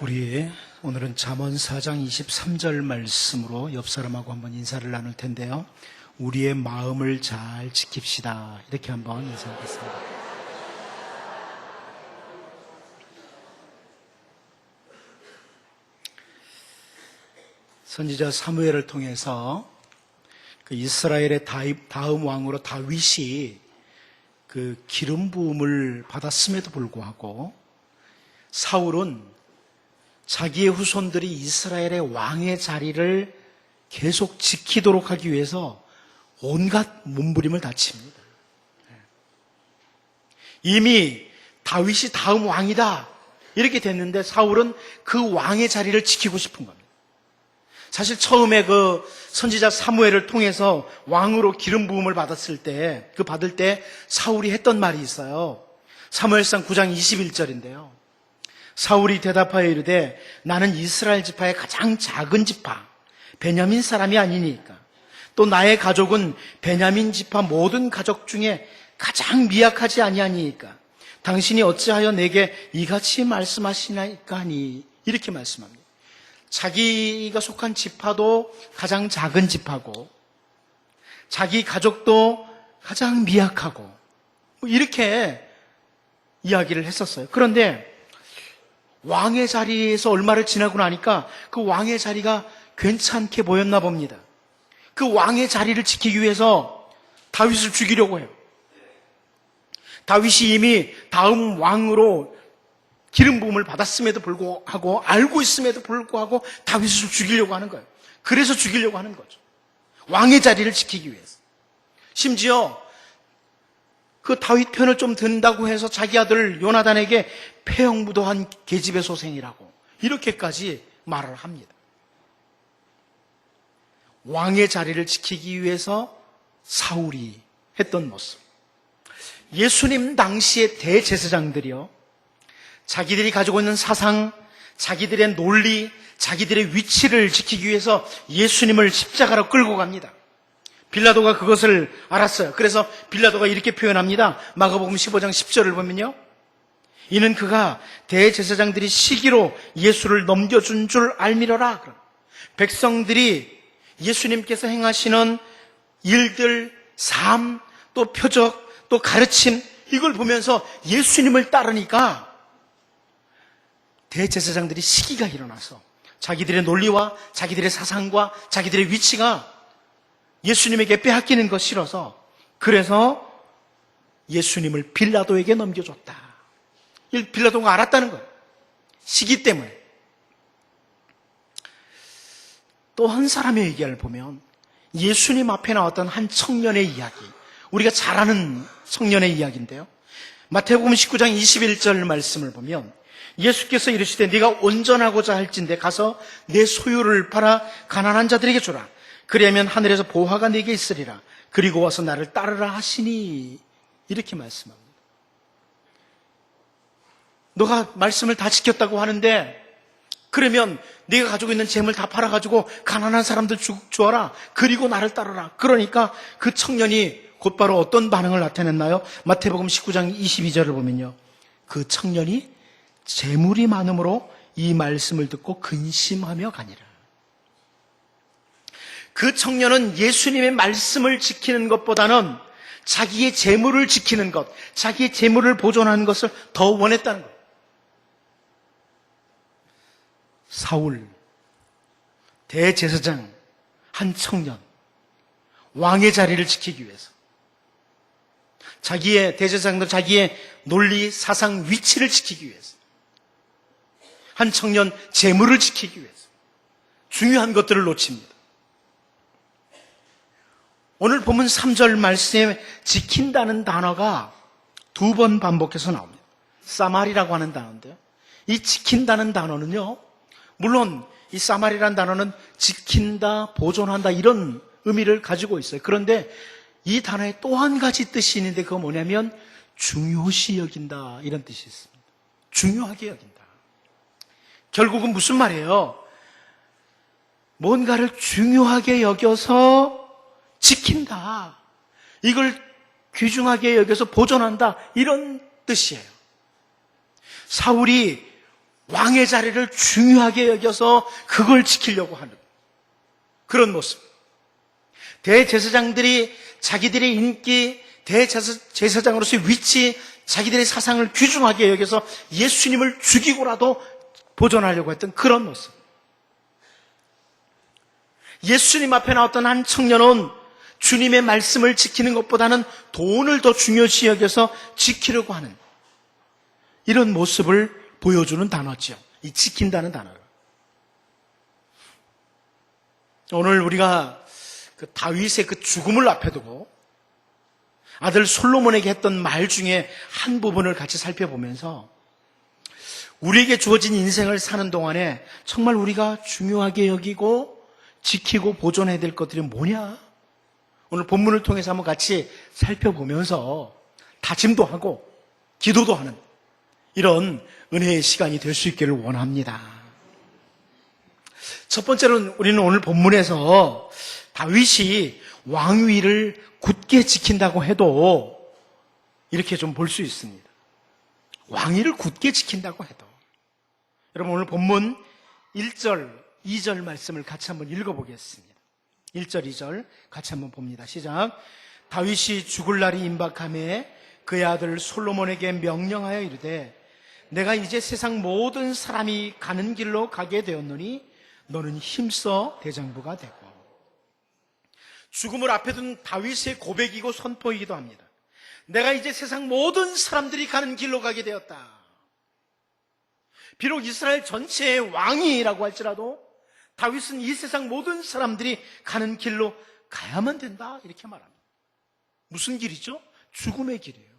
우리 오늘은 잠언 4장 23절 말씀으로 옆 사람하고 한번 인사를 나눌 텐데요. 우리의 마음을 잘 지킵시다. 이렇게 한번 인사하겠습니다. 선지자 사무엘을 통해서 그 이스라엘의 다음 왕으로 다윗이 그 기름 부음을 받았음에도 불구하고 사울은 자기의 후손들이 이스라엘의 왕의 자리를 계속 지키도록 하기 위해서 온갖 몸부림을 다칩니다. 이미 다윗이 다음 왕이다 이렇게 됐는데 사울은 그 왕의 자리를 지키고 싶은 겁니다. 사실 처음에 그 선지자 사무엘을 통해서 왕으로 기름 부음을 받았을 때, 받을 때 사울이 했던 말이 있어요. 사무엘상 9장 21절인데요. 사울이 대답하여 이르되 나는 이스라엘 지파의 가장 작은 지파 베냐민 사람이 아니니까 또 나의 가족은 베냐민 지파 모든 가족 중에 가장 미약하지 아니하니까 당신이 어찌하여 내게 이같이 말씀하시나이까 하니 이렇게 말씀합니다. 자기가 속한 지파도 가장 작은 지파고 자기 가족도 가장 미약하고 이렇게 이야기를 했었어요. 그런데 왕의 자리에서 얼마를 지나고 나니까 그 왕의 자리가 괜찮게 보였나 봅니다. 그 왕의 자리를 지키기 위해서 다윗을 죽이려고 해요. 다윗이 이미 다음 왕으로 기름 부음을 받았음에도 불구하고 알고 있음에도 불구하고 다윗을 죽이려고 하는 거예요. 그래서 죽이려고 하는 거죠. 왕의 자리를 지키기 위해서. 심지어 그 다윗 편을 좀 든다고 해서 자기 아들 요나단에게 폐영무도한 계집의 소생이라고 이렇게까지 말을 합니다. 왕의 자리를 지키기 위해서 사울이 했던 모습. 예수님 당시의 대제사장들이요, 자기들이 가지고 있는 사상, 자기들의 논리, 자기들의 위치를 지키기 위해서 예수님을 십자가로 끌고 갑니다. 빌라도가 그것을 알았어요. 그래서 빌라도가 이렇게 표현합니다. 마가복음 15장 10절을 보면요, 이는 그가 대제사장들이 시기로 예수를 넘겨준 줄 알미러라. 백성들이 예수님께서 행하시는 일들, 삶, 또 표적, 또 가르침, 이걸 보면서 예수님을 따르니까 대제사장들이 시기가 일어나서 자기들의 논리와 자기들의 사상과 자기들의 위치가 예수님에게 빼앗기는 것 싫어서, 그래서 예수님을 빌라도에게 넘겨줬다. 빌라도가 알았다는 거예요. 시기 때문에. 또 한 사람의 얘기를 보면 예수님 앞에 나왔던 한 청년의 이야기, 우리가 잘 아는 청년의 이야기인데요, 마태복음 19장 21절 말씀을 보면 예수께서 이르시되 네가 온전하고자 할진대 가서 내 소유를 팔아 가난한 자들에게 주라. 그리하면 하늘에서 보화가 네게 있으리라. 그리고 와서 나를 따르라 하시니 이렇게 말씀합니다. 너가 말씀을 다 지켰다고 하는데 그러면 네가 가지고 있는 재물 다 팔아가지고 가난한 사람들 주어라. 그리고 나를 따르라. 그러니까 그 청년이 곧바로 어떤 반응을 나타냈나요? 마태복음 19장 22절을 보면요, 그 청년이 재물이 많음으로 이 말씀을 듣고 근심하며 가니라. 그 청년은 예수님의 말씀을 지키는 것보다는 자기의 재물을 지키는 것, 자기의 재물을 보존하는 것을 더 원했다는 것. 사울, 대제사장, 한 청년, 왕의 자리를 지키기 위해서 자기의 대제사장도 자기의 논리, 사상, 위치를 지키기 위해서, 한 청년 재물을 지키기 위해서 중요한 것들을 놓칩니다. 오늘 본문 3절 말씀에 지킨다는 단어가 2번 반복해서 나옵니다. 사마리라고 하는 단어인데요, 이 지킨다는 단어는요, 물론 이 사마리라는 단어는 지킨다, 보존한다 이런 의미를 가지고 있어요. 그런데 이 단어에 또 한 가지 뜻이 있는데 그건 뭐냐면 중요시 여긴다 이런 뜻이 있습니다. 중요하게 여긴다. 결국은 무슨 말이에요? 뭔가를 중요하게 여겨서 지킨다, 이걸 귀중하게 여겨서 보존한다 이런 뜻이에요. 사울이 왕의 자리를 중요하게 여겨서 그걸 지키려고 하는 그런 모습. 대제사장들이 자기들의 인기, 대제사장으로서의 위치, 자기들의 사상을 귀중하게 여겨서 예수님을 죽이고라도 보존하려고 했던 그런 모습. 예수님 앞에 나왔던 한 청년은 주님의 말씀을 지키는 것보다는 돈을 더 중요시 여겨서 지키려고 하는 이런 모습을 보여주는 단어죠. 이 지킨다는 단어가. 오늘 우리가 그 다윗의 그 죽음을 앞에 두고 아들 솔로몬에게 했던 말 중에 한 부분을 같이 살펴보면서 우리에게 주어진 인생을 사는 동안에 정말 우리가 중요하게 여기고 지키고 보존해야 될 것들이 뭐냐? 오늘 본문을 통해서 한번 같이 살펴보면서 다짐도 하고 기도도 하는 이런 은혜의 시간이 될 수 있기를 원합니다. 첫 번째로는 우리는 오늘 본문에서 다윗이 왕위를 굳게 지킨다고 해도 이렇게 좀 볼 수 있습니다. 왕위를 굳게 지킨다고 해도. 여러분 오늘 본문 1절, 2절 말씀을 같이 한번 읽어보겠습니다. 1절, 2절 같이 한번 봅니다. 시작. 다윗이 죽을 날이 임박하매 그의 아들 솔로몬에게 명령하여 이르되 내가 이제 세상 모든 사람이 가는 길로 가게 되었노니 너는 힘써 대장부가 되고. 죽음을 앞에 둔 다윗의 고백이고 선포이기도 합니다. 내가 이제 세상 모든 사람들이 가는 길로 가게 되었다. 비록 이스라엘 전체의 왕이라고 할지라도 다윗은 이 세상 모든 사람들이 가는 길로 가야만 된다 이렇게 말합니다. 무슨 길이죠? 죽음의 길이에요.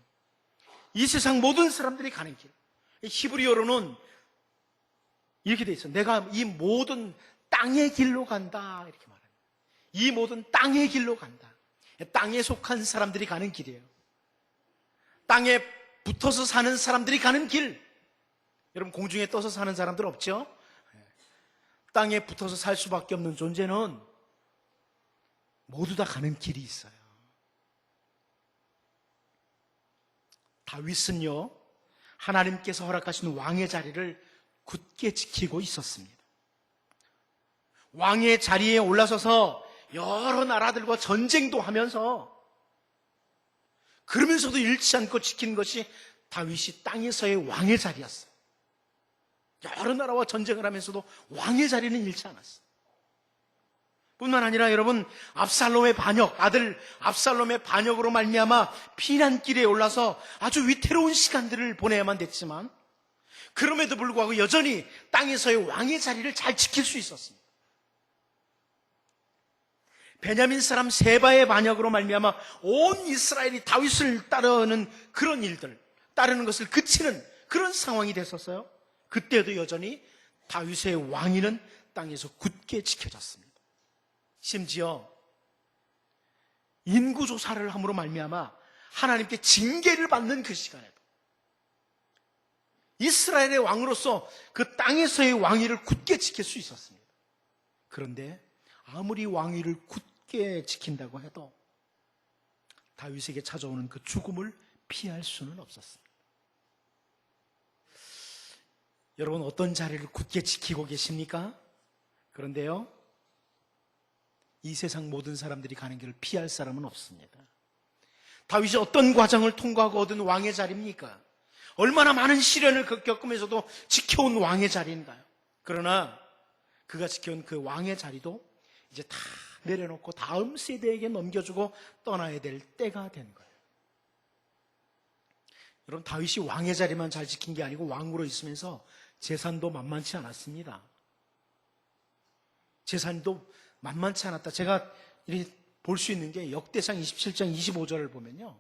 이 세상 모든 사람들이 가는 길. 히브리어로는 이렇게 돼 있어요. 내가 이 모든 땅의 길로 간다 이렇게 말합니다. 이 모든 땅의 길로 간다. 땅에 속한 사람들이 가는 길이에요. 땅에 붙어서 사는 사람들이 가는 길. 여러분 공중에 떠서 사는 사람들 없죠? 땅에 붙어서 살 수밖에 없는 존재는 모두 다 가는 길이 있어요. 다윗은요, 하나님께서 허락하신 왕의 자리를 굳게 지키고 있었습니다. 왕의 자리에 올라서서 여러 나라들과 전쟁도 하면서 그러면서도 잃지 않고 지킨 것이 다윗이 땅에서의 왕의 자리였어요. 여러 나라와 전쟁을 하면서도 왕의 자리는 잃지 않았어요. 뿐만 아니라 여러분 압살롬의 반역, 아들 압살롬의 반역으로 말미암아 피난길에 올라서 아주 위태로운 시간들을 보내야만 됐지만 그럼에도 불구하고 여전히 땅에서의 왕의 자리를 잘 지킬 수 있었습니다. 베냐민 사람 세바의 반역으로 말미암아 온 이스라엘이 다윗을 따르는 그런 일들, 따르는 것을 그치는 그런 상황이 됐었어요. 그때도 여전히 다윗의 왕위는 땅에서 굳게 지켜졌습니다. 심지어 인구조사를 함으로 말미암아 하나님께 징계를 받는 그 시간에도 이스라엘의 왕으로서 그 땅에서의 왕위를 굳게 지킬 수 있었습니다. 그런데 아무리 왕위를 굳게 지킨다고 해도 다윗에게 찾아오는 그 죽음을 피할 수는 없었습니다. 여러분 어떤 자리를 굳게 지키고 계십니까? 그런데요, 이 세상 모든 사람들이 가는 길을 피할 사람은 없습니다. 다윗이 어떤 과정을 통과하고 얻은 왕의 자리입니까? 얼마나 많은 시련을 겪으면서도 지켜온 왕의 자리인가요? 그러나 그가 지켜온 그 왕의 자리도 이제 다 내려놓고 다음 세대에게 넘겨주고 떠나야 될 때가 된 거예요. 여러분 다윗이 왕의 자리만 잘 지킨 게 아니고 왕으로 있으면서 재산도 만만치 않았습니다. 재산도 만만치 않았다. 제가 볼 수 있는 게 역대상 27장 25절을 보면요,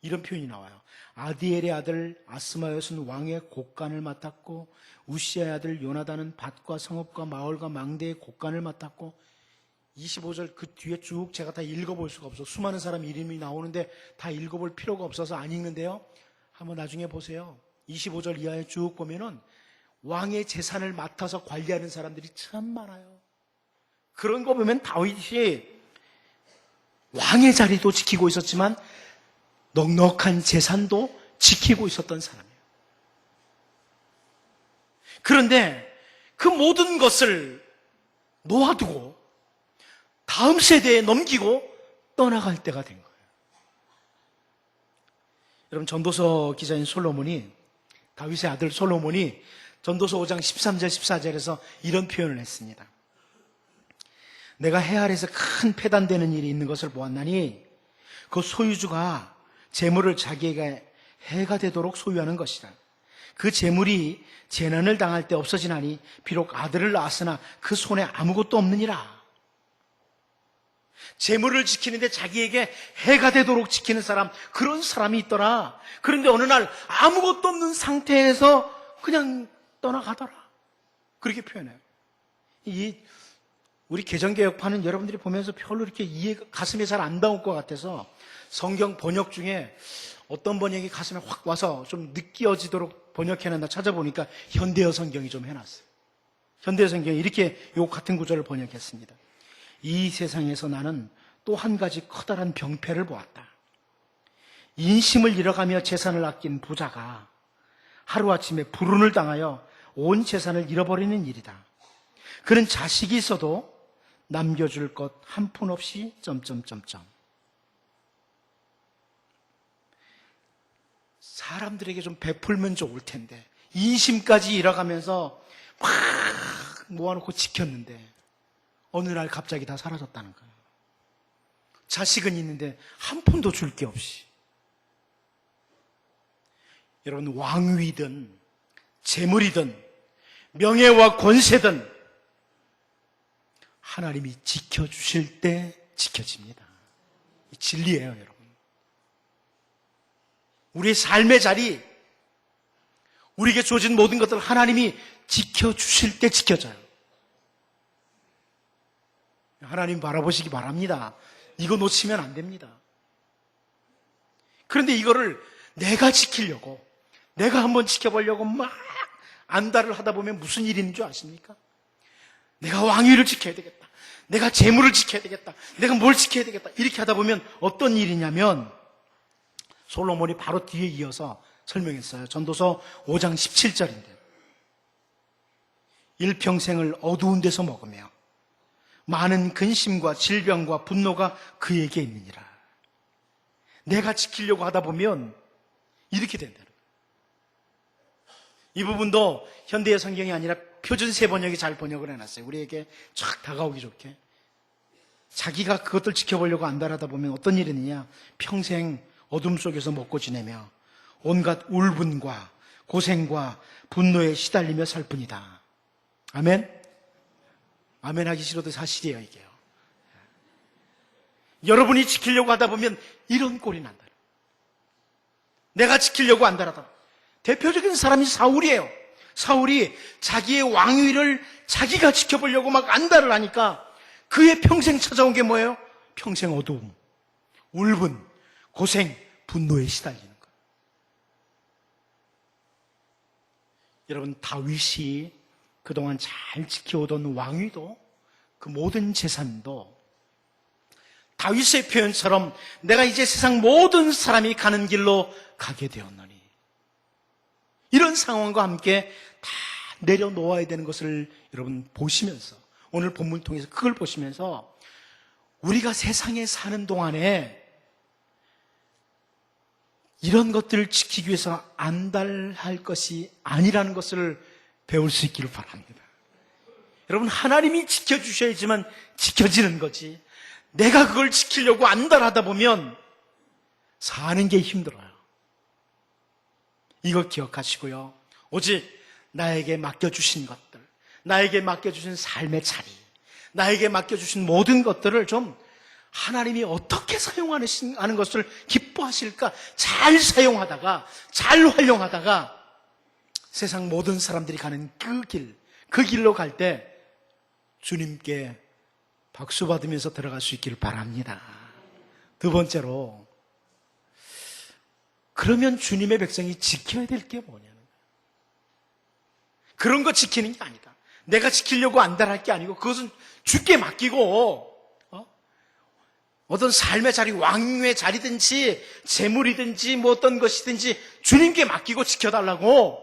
이런 표현이 나와요. 아디엘의 아들 아스마옅은 왕의 곡간을 맡았고 우시아의 아들 요나단은 밭과 성읍과 마을과 망대의 곡간을 맡았고. 25절 그 뒤에 쭉 제가 다 읽어볼 수가 없어서 수많은 사람 이름이 나오는데 다 읽어볼 필요가 없어서 안 읽는데요, 한번 나중에 보세요. 25절 이하에 쭉 보면은 왕의 재산을 맡아서 관리하는 사람들이 참 많아요. 그런 거 보면 다윗이 왕의 자리도 지키고 있었지만 넉넉한 재산도 지키고 있었던 사람이에요. 그런데 그 모든 것을 놓아두고 다음 세대에 넘기고 떠나갈 때가 된 거예요. 여러분, 전도서 기자인 솔로몬이, 다윗의 아들 솔로몬이 전도서 5장 13절 14절에서 이런 표현을 했습니다. 내가 해 아래에서 큰 패단되는 일이 있는 것을 보았나니 그 소유주가 재물을 자기에게 해가 되도록 소유하는 것이라. 그 재물이 재난을 당할 때 없어지나니 비록 아들을 낳았으나 그 손에 아무것도 없느니라. 재물을 지키는데 자기에게 해가 되도록 지키는 사람, 그런 사람이 있더라. 그런데 어느 날 아무것도 없는 상태에서 그냥 떠나가더라. 그렇게 표현해요. 우리 개정개혁파는 여러분들이 보면서 별로 이렇게 가슴에 잘 안 닿을 것 같아서 성경 번역 중에 어떤 번역이 가슴에 확 와서 좀 느껴지도록 번역해놨나 찾아보니까 현대어 성경이 좀 해놨어요. 현대어 성경이 이렇게 요 같은 구절을 번역했습니다. 이 세상에서 나는 또 한 가지 커다란 병폐를 보았다. 인심을 잃어가며 재산을 아낀 부자가 하루아침에 불운을 당하여 온 재산을 잃어버리는 일이다. 그는 자식이 있어도 남겨줄 것 한 푼 없이 사람들에게 좀 베풀면 좋을 텐데 인심까지 잃어가면서 막 모아놓고 지켰는데 어느 날 갑자기 다 사라졌다는 거예요. 자식은 있는데 한 푼도 줄 게 없이. 여러분, 왕위든 재물이든 명예와 권세든 하나님이 지켜주실 때 지켜집니다. 이 진리예요, 여러분. 우리의 삶의 자리, 우리에게 주어진 모든 것들 하나님이 지켜주실 때 지켜져요. 하나님 바라보시기 바랍니다. 이거 놓치면 안 됩니다. 그런데 이거를 내가 지키려고, 내가 한번 지켜보려고 막 안달을 하다 보면 무슨 일이 있는 줄 아십니까? 내가 왕위를 지켜야 되겠다. 내가 재물을 지켜야 되겠다. 내가 뭘 지켜야 되겠다. 이렇게 하다 보면 어떤 일이냐면 솔로몬이 바로 뒤에 이어서 설명했어요. 전도서 5장 17절인데 일평생을 어두운 데서 먹으며 많은 근심과 질병과 분노가 그에게 있느니라. 내가 지키려고 하다 보면 이렇게 된다. 이 부분도 현대의 성경이 아니라 표준세 번역이 잘 번역을 해놨어요. 우리에게 쫙 다가오기 좋게. 자기가 그것들 지켜보려고 안달하다 보면 어떤 일이 있느냐. 평생 어둠 속에서 먹고 지내며 온갖 울분과 고생과 분노에 시달리며 살 뿐이다. 아멘? 아멘 하기 싫어도 사실이에요, 이게요. 여러분이 지키려고 하다 보면 이런 꼴이 난다. 내가 지키려고 안달하다. 대표적인 사람이 사울이에요. 사울이 자기의 왕위를 자기가 지켜보려고 막 안달을 하니까 그의 평생 찾아온 게 뭐예요? 평생 어두움, 울분, 고생, 분노에 시달리는 거예요. 여러분, 다윗이 그동안 잘 지켜오던 왕위도 그 모든 재산도 다윗의 표현처럼 내가 이제 세상 모든 사람이 가는 길로 가게 되었노니 이런 상황과 함께 다 내려놓아야 되는 것을 여러분 보시면서 오늘 본문을 통해서 그걸 보시면서 우리가 세상에 사는 동안에 이런 것들을 지키기 위해서 안달할 것이 아니라는 것을 배울 수 있기를 바랍니다. 여러분, 하나님이 지켜주셔야지만 지켜지는 거지 내가 그걸 지키려고 안달하다 보면 사는 게 힘들어요. 이거 기억하시고요. 오직 나에게 맡겨주신 것들, 나에게 맡겨주신 삶의 자리, 나에게 맡겨주신 모든 것들을 좀 하나님이 어떻게 사용하는 것을 기뻐하실까 잘 사용하다가, 잘 활용하다가 세상 모든 사람들이 가는 그 길로 갈 때 주님께 박수 받으면서 들어갈 수 있기를 바랍니다. 두 번째로, 그러면 주님의 백성이 지켜야 될 게 뭐냐는 거예요. 그런 거 지키는 게 아니다. 내가 지키려고 안달할 게 아니고 그것은 주께 맡기고 어떤 삶의 자리, 왕의 자리든지 재물이든지 뭐 어떤 것이든지 주님께 맡기고 지켜달라고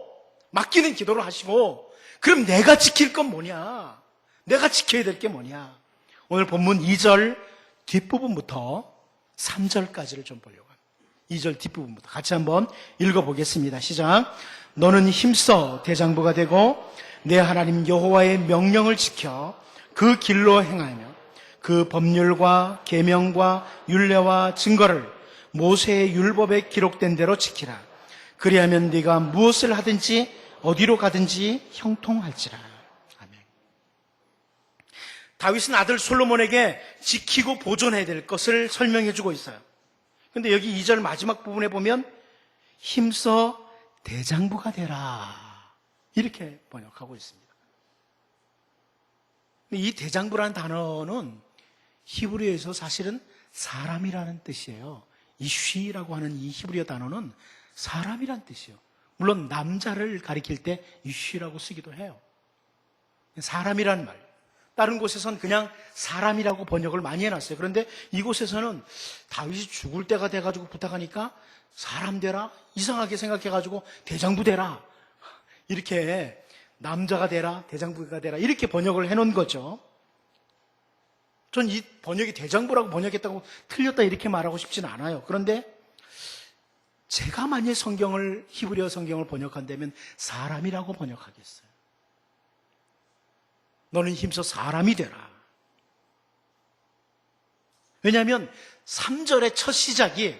맡기는 기도를 하시고, 그럼 내가 지킬 건 뭐냐? 내가 지켜야 될 게 뭐냐? 오늘 본문 2절 뒷부분부터 3절까지를 좀 보려고 합니다. 2절 뒷부분부터 같이 한번 읽어보겠습니다. 시작. 너는 힘써 대장부가 되고 내 하나님 여호와의 명령을 지켜 그 길로 행하며 그 법률과 계명과 율례와 증거를 모세의 율법에 기록된 대로 지키라. 그리하면 네가 무엇을 하든지 어디로 가든지 형통할지라. 아멘. 다윗은 아들 솔로몬에게 지키고 보존해야 될 것을 설명해 주고 있어요. 그런데 여기 2절 마지막 부분에 보면 힘써 대장부가 되라 이렇게 번역하고 있습니다. 이 대장부라는 단어는 히브리어에서 사실은 사람이라는 뜻이에요. 이 쉬라고 하는 이 히브리어 단어는 사람이란 뜻이에요. 물론 남자를 가리킬 때 이 쉬라고 쓰기도 해요. 사람이란 말. 다른 곳에서는 그냥 사람이라고 번역을 많이 해놨어요. 그런데 이곳에서는 다윗이 죽을 때가 돼가지고 부탁하니까 사람 되라? 이상하게 생각해가지고 대장부 되라. 이렇게 남자가 되라, 대장부가 되라 이렇게 번역을 해놓은 거죠. 전 이 번역이 대장부라고 번역했다고 틀렸다 이렇게 말하고 싶지는 않아요. 그런데 제가 만약 히브리어 성경을 번역한다면 사람이라고 번역하겠어요. 너는 힘써 사람이 되라. 왜냐하면 3절의 첫 시작이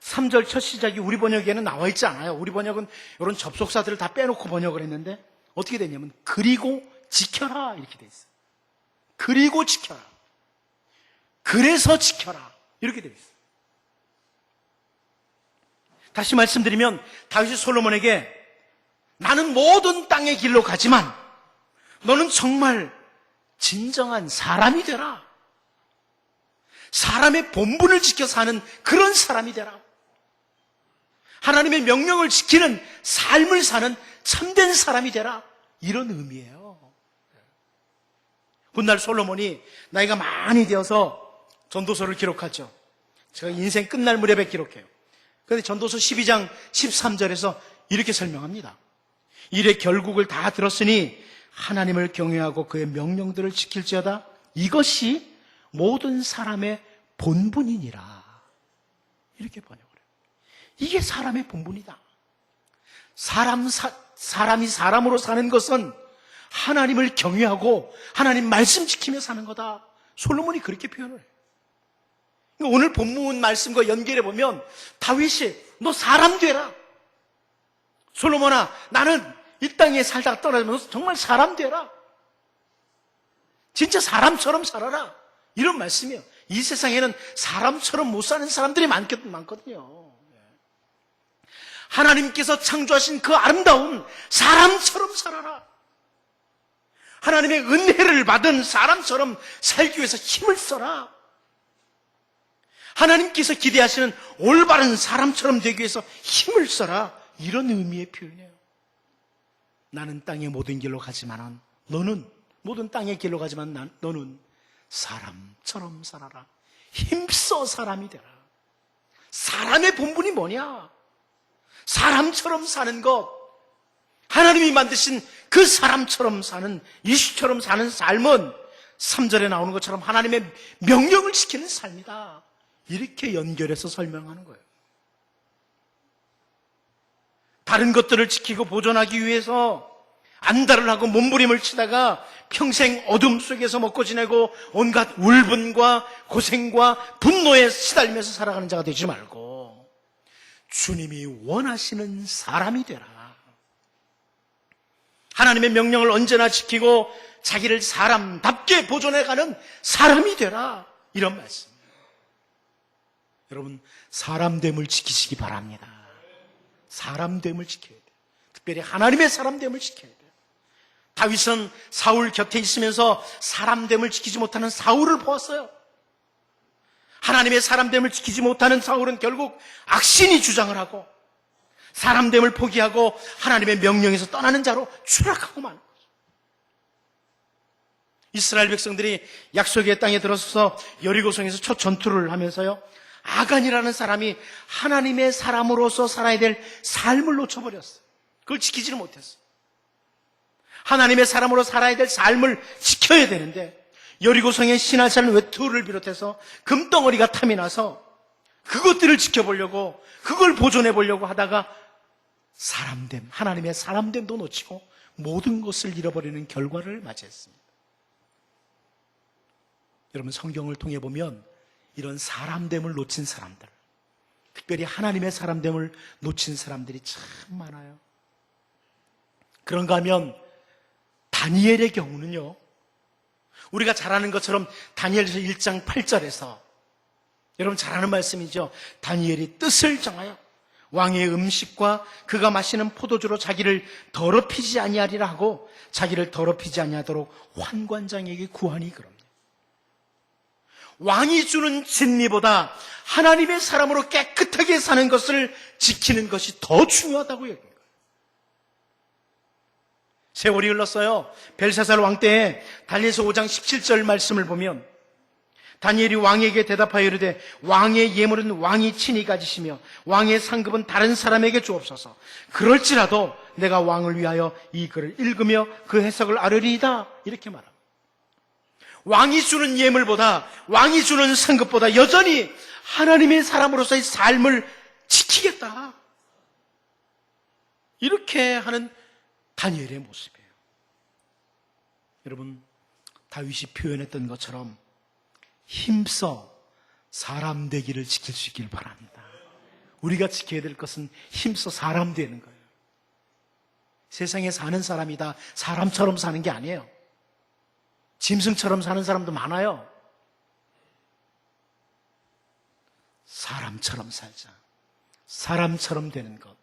3절 첫 시작이 우리 번역에는 나와 있지 않아요. 우리 번역은 이런 접속사들을 다 빼놓고 번역을 했는데 어떻게 됐냐면 그리고 지켜라 이렇게 돼 있어요. 그리고 지켜라. 그래서 지켜라 이렇게 돼 있어요. 다시 말씀드리면 다윗이 솔로몬에게 나는 모든 땅의 길로 가지만 너는 정말 진정한 사람이 되라. 사람의 본분을 지켜 사는 그런 사람이 되라. 하나님의 명령을 지키는 삶을 사는 참된 사람이 되라. 이런 의미예요. 훗날 솔로몬이 나이가 많이 되어서 전도서를 기록하죠. 제가 인생 끝날 무렵에 기록해요. 그런데 전도서 12장 13절에서 이렇게 설명합니다. 일의 결국을 다 들었으니 하나님을 경외하고 그의 명령들을 지킬지어다. 이것이 모든 사람의 본분이니라. 이렇게 번역을 해요. 이게 사람의 본분이다. 사람이 사람으로 사는 것은 하나님을 경외하고 하나님 말씀 지키며 사는 거다. 솔로몬이 그렇게 표현을 해요. 오늘 본문 말씀과 연결해 보면 다윗이 너 사람 되라. 솔로몬아 나는 이 땅에 살다가 떨어지면 너 정말 사람 되라. 진짜 사람처럼 살아라. 이런 말씀이에요. 이 세상에는 사람처럼 못 사는 사람들이 많거든요. 하나님께서 창조하신 그 아름다운 사람처럼 살아라. 하나님의 은혜를 받은 사람처럼 살기 위해서 힘을 써라. 하나님께서 기대하시는 올바른 사람처럼 되기 위해서 힘을 써라. 이런 의미의 표현이에요. 나는 땅의 모든 길로 가지만 너는 모든 땅의 길로 가지만 너는 사람처럼 살아라. 힘써 사람이 되라. 사람의 본분이 뭐냐? 사람처럼 사는 것, 하나님이 만드신 그 사람처럼 사는, 이슈처럼 사는 삶은 3절에 나오는 것처럼 하나님의 명령을 지키는 삶이다. 이렇게 연결해서 설명하는 거예요. 다른 것들을 지키고 보존하기 위해서 안달을 하고 몸부림을 치다가 평생 어둠 속에서 먹고 지내고 온갖 울분과 고생과 분노에 시달리면서 살아가는 자가 되지 말고 주님이 원하시는 사람이 되라. 하나님의 명령을 언제나 지키고 자기를 사람답게 보존해가는 사람이 되라. 이런 말씀. 여러분, 사람됨을 지키시기 바랍니다. 사람됨을 지켜야 돼요. 특별히 하나님의 사람됨을 지켜야 돼요. 다윗은 사울 곁에 있으면서 사람됨을 지키지 못하는 사울을 보았어요. 하나님의 사람됨을 지키지 못하는 사울은 결국 악신이 주장을 하고 사람됨을 포기하고 하나님의 명령에서 떠나는 자로 추락하고 마는 거죠. 이스라엘 백성들이 약속의 땅에 들어서서 여리고성에서 첫 전투를 하면서요, 아간이라는 사람이 하나님의 사람으로서 살아야 될 삶을 놓쳐버렸어요. 그걸 지키지를 못했어요. 하나님의 사람으로 살아야 될 삶을 지켜야 되는데 여리고성의 신하산 외투를 비롯해서 금덩어리가 탐이 나서 그것들을 지켜보려고 그걸 보존해 보려고 하다가 사람됨, 하나님의 사람됨도 놓치고 모든 것을 잃어버리는 결과를 맞이했습니다. 여러분, 성경을 통해 보면 이런 사람됨을 놓친 사람들, 특별히 하나님의 사람됨을 놓친 사람들이 참 많아요. 그런가 하면 다니엘의 경우는요, 우리가 잘 아는 것처럼 다니엘서 1장 8절에서 여러분 잘 아는 말씀이죠. 다니엘이 뜻을 정하여 왕의 음식과 그가 마시는 포도주로 자기를 더럽히지 아니하리라 하고 자기를 더럽히지 아니하도록 환관장에게 구하니 그럽니다. 왕이 주는 진리보다 하나님의 사람으로 깨끗하게 사는 것을 지키는 것이 더 중요하다고 여깁니다. 세월이 흘렀어요. 벨사살 왕 때에 다니엘서 5장 17절 말씀을 보면 다니엘이 왕에게 대답하여 이르되 왕의 예물은 왕이 친히 가지시며 왕의 상급은 다른 사람에게 주옵소서. 그럴지라도 내가 왕을 위하여 이 글을 읽으며 그 해석을 아뢰리이다. 이렇게 말합니다. 왕이 주는 예물보다, 왕이 주는 상급보다 여전히 하나님의 사람으로서의 삶을 지키겠다, 이렇게 하는 다니엘의 모습이에요. 여러분, 다윗이 표현했던 것처럼 힘써 사람 되기를 지킬 수 있기를 바랍니다. 우리가 지켜야 될 것은 힘써 사람 되는 거예요. 세상에 사는 사람이 다 사람처럼 사는 게 아니에요. 짐승처럼 사는 사람도 많아요. 사람처럼 살자. 사람처럼 되는 것,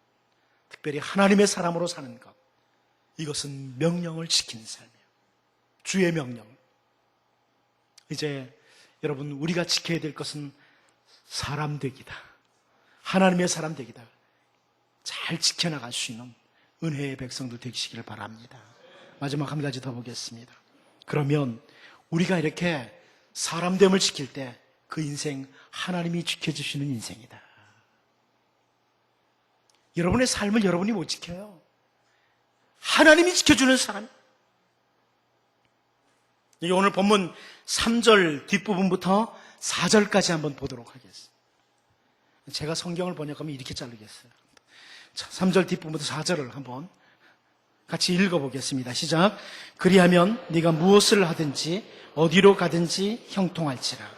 특별히 하나님의 사람으로 사는 것, 이것은 명령을 지키는 삶이에요. 주의 명령. 이제 여러분, 우리가 지켜야 될 것은 사람 되기다. 하나님의 사람 되기다. 잘 지켜나갈 수 있는 은혜의 백성들 되시기를 바랍니다. 마지막 한 가지 더 보겠습니다. 그러면 우리가 이렇게 사람됨을 지킬 때 그 인생 하나님이 지켜주시는 인생이다. 여러분의 삶을 여러분이 못 지켜요. 하나님이 지켜주는 사람. 오늘 본문 3절 뒷부분부터 4절까지 한번 보도록 하겠습니다. 제가 성경을 번역하면 이렇게 자르겠어요. 3절 뒷부분부터 4절을 한번 같이 읽어보겠습니다. 시작. 그리하면 네가 무엇을 하든지 어디로 가든지 형통할지라.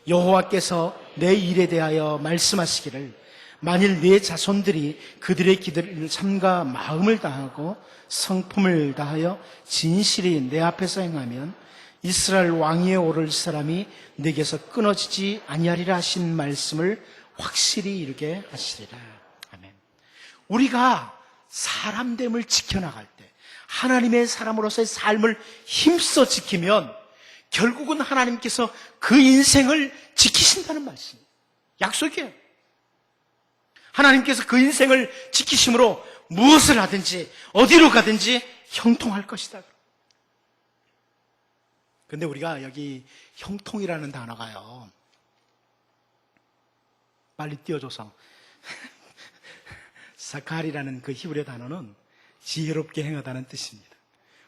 여호와께서 내 일에 대하여 말씀하시기를 만일 네 자손들이 그들의 기도를 삼가 마음을 다하고 성품을 다하여 진실이 내 앞에서 행하면 이스라엘 왕위에 오를 사람이 내게서 끊어지지 아니하리라 하신 말씀을 확실히 이루게 하시리라. 아멘. 우리가 사람됨을 지켜나갈 때, 하나님의 사람으로서의 삶을 힘써 지키면 결국은 하나님께서 그 인생을 지키신다는 말씀이에요. 약속이에요. 하나님께서 그 인생을 지키심으로 무엇을 하든지 어디로 가든지 형통할 것이다. 근데 우리가 여기 형통이라는 단어가요, 빨리 띄워줘서 사칼이라는 그 히브리 단어는 지혜롭게 행하다는 뜻입니다.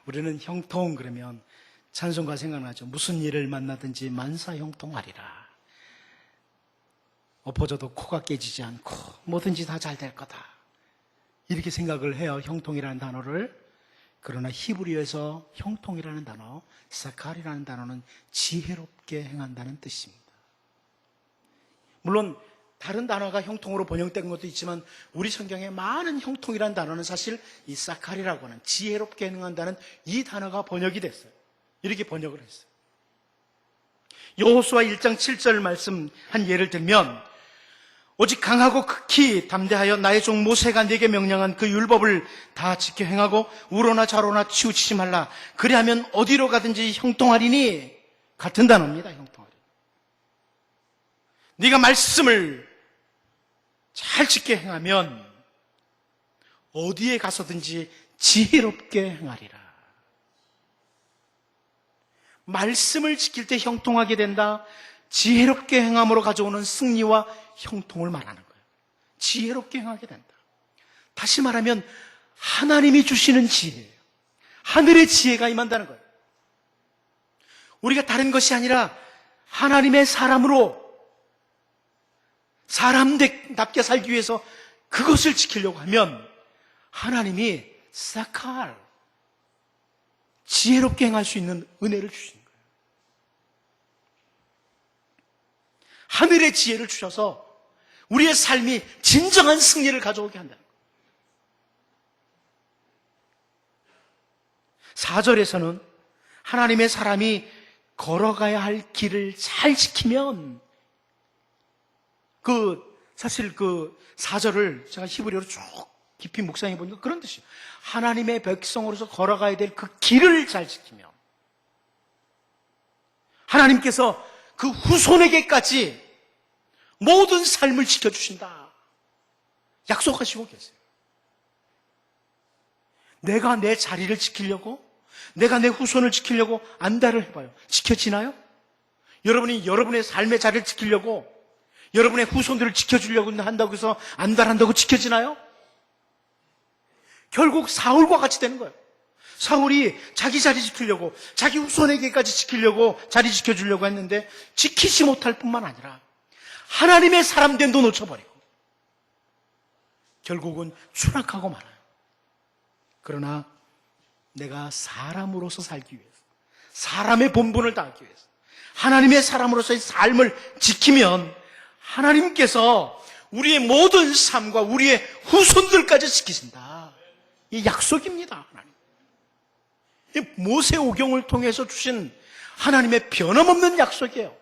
우리는 형통 그러면 찬송가 생각나죠. 무슨 일을 만나든지 만사 형통하리라. 엎어져도 코가 깨지지 않고 뭐든지 다 잘 될 거다, 이렇게 생각을 해요, 형통이라는 단어를. 그러나 히브리어에서 형통이라는 단어, 사칼이라는 단어는 지혜롭게 행한다는 뜻입니다. 물론 다른 단어가 형통으로 번역된 것도 있지만 우리 성경에 많은 형통이라는 단어는 사실 이 사칼이라고 하는 지혜롭게 행한다는 이 단어가 번역이 됐어요. 이렇게 번역을 했어요. 여호수아 1장 7절 말씀 한 예를 들면, 오직 강하고 극히 담대하여 나의 종 모세가 네게 명령한 그 율법을 다 지켜 행하고 우로나 좌로나 치우치지 말라. 그리하면 어디로 가든지 형통하리니, 같은 단어입니다. 형통하리. 네가 말씀을 잘 지켜 행하면 어디에 가서든지 지혜롭게 행하리라. 말씀을 지킬 때 형통하게 된다. 지혜롭게 행함으로 가져오는 승리와 형통을 말하는 거예요. 지혜롭게 행하게 된다. 다시 말하면 하나님이 주시는 지혜예요. 하늘의 지혜가 임한다는 거예요. 우리가 다른 것이 아니라 하나님의 사람으로 사람답게 살기 위해서 그것을 지키려고 하면 하나님이 사칼, 지혜롭게 행할 수 있는 은혜를 주시는 거예요. 하늘의 지혜를 주셔서 우리의 삶이 진정한 승리를 가져오게 한다. 4절에서는 하나님의 사람이 걸어가야 할 길을 잘 지키면, 사실 4절을 제가 히브리어로 쭉 깊이 묵상해 보니까 그런 뜻이에요. 하나님의 백성으로서 걸어가야 될 그 길을 잘 지키면 하나님께서 그 후손에게까지 모든 삶을 지켜주신다 약속하시고 계세요. 내가 내 자리를 지키려고, 내가 내 후손을 지키려고 안달을 해봐요. 지켜지나요? 여러분이 여러분의 삶의 자리를 지키려고, 여러분의 후손들을 지켜주려고 한다고 해서 안달한다고 지켜지나요? 결국 사울과 같이 되는 거예요. 사울이 자기 자리 지키려고, 자기 후손에게까지 지키려고 자리 지켜주려고 했는데 지키지 못할 뿐만 아니라 하나님의 사람됨도 놓쳐버리고 결국은 추락하고 말아요. 그러나 내가 사람으로서 살기 위해서, 사람의 본분을 다하기 위해서 하나님의 사람으로서의 삶을 지키면 하나님께서 우리의 모든 삶과 우리의 후손들까지 지키신다. 이 약속입니다. 하나님. 이 모세오경을 통해서 주신 하나님의 변함없는 약속이에요.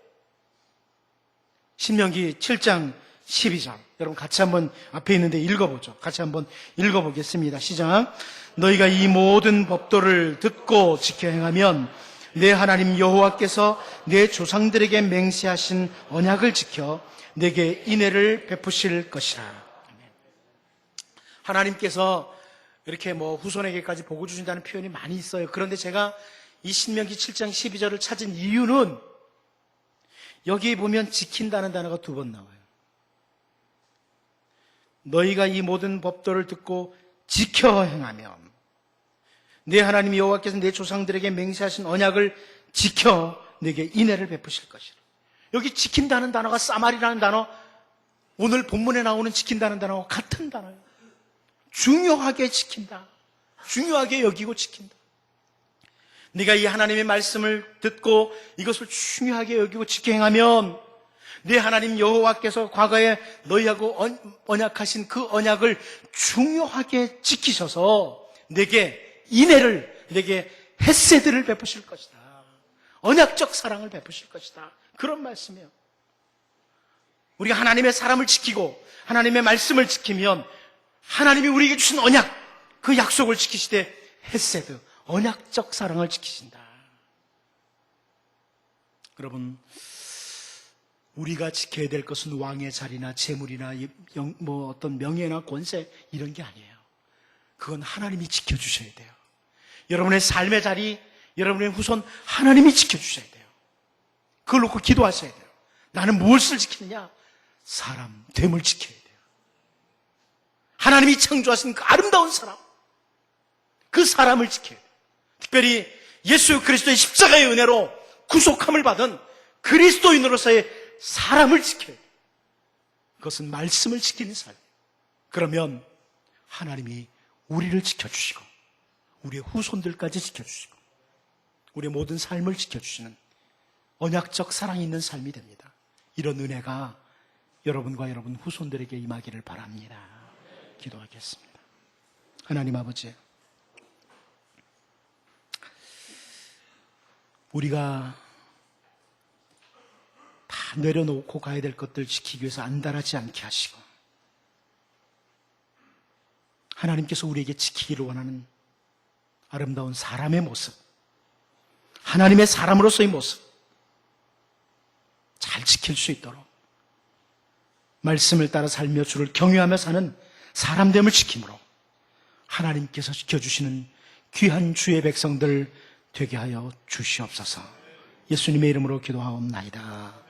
신명기 7장 12절. 여러분 같이 한번 앞에 있는데 읽어보죠. 같이 한번 읽어보겠습니다. 시작. 너희가 이 모든 법도를 듣고 지켜 행하면 내 하나님 여호와께서 내 조상들에게 맹세하신 언약을 지켜 내게 인애를 베푸실 것이라. 하나님께서 이렇게 후손에게까지 복을 주신다는 표현이 많이 있어요. 그런데 제가 이 신명기 7장 12절을 찾은 이유는 여기에 보면 지킨다는 단어가 2번 나와요. 너희가 이 모든 법도를 듣고 지켜 행하면 내 하나님 여호와께서 내 조상들에게 맹세하신 언약을 지켜 내게 인애를 베푸실 것이라. 여기 지킨다는 단어가 사말이라는 단어, 오늘 본문에 나오는 지킨다는 단어와 같은 단어예요. 중요하게 지킨다. 중요하게 여기고 지킨다. 네가 이 하나님의 말씀을 듣고 이것을 중요하게 여기고 지켜 행하면 네 하나님 여호와께서 과거에 너희하고 언약하신 그 언약을 중요하게 지키셔서 내게 인애를, 내게 헤세드를 베푸실 것이다. 언약적 사랑을 베푸실 것이다. 그런 말씀이에요. 우리가 하나님의 사람을 지키고 하나님의 말씀을 지키면 하나님이 우리에게 주신 언약, 그 약속을 지키시되 헤세드, 언약적 사랑을 지키신다. 여러분, 우리가 지켜야 될 것은 왕의 자리나 재물이나 어떤 명예나 권세 이런 게 아니에요. 그건 하나님이 지켜주셔야 돼요. 여러분의 삶의 자리, 여러분의 후손 하나님이 지켜주셔야 돼요. 그걸 놓고 기도하셔야 돼요. 나는 무엇을 지키느냐? 사람, 됨을 지켜야 돼요. 하나님이 창조하신 그 아름다운 사람, 그 사람을 지켜야 돼요. 특별히 예수 그리스도의 십자가의 은혜로 구속함을 받은 그리스도인으로서의 사람을 지켜야 돼요. 그것은 말씀을 지키는 삶이에요. 그러면 하나님이 우리를 지켜주시고 우리의 후손들까지 지켜주시고 우리의 모든 삶을 지켜주시는 언약적 사랑이 있는 삶이 됩니다. 이런 은혜가 여러분과 여러분 후손들에게 임하기를 바랍니다. 기도하겠습니다. 하나님 아버지, 우리가 다 내려놓고 가야 될 것들 지키기 위해서 안달하지 않게 하시고 하나님께서 우리에게 지키기를 원하는 아름다운 사람의 모습, 하나님의 사람으로서의 모습 잘 지킬 수 있도록 말씀을 따라 살며 주를 경외하며 사는 사람됨을 지킴으로 하나님께서 지켜주시는 귀한 주의 백성들 되게 하여 주시옵소서. 예수님의 이름으로 기도하옵나이다.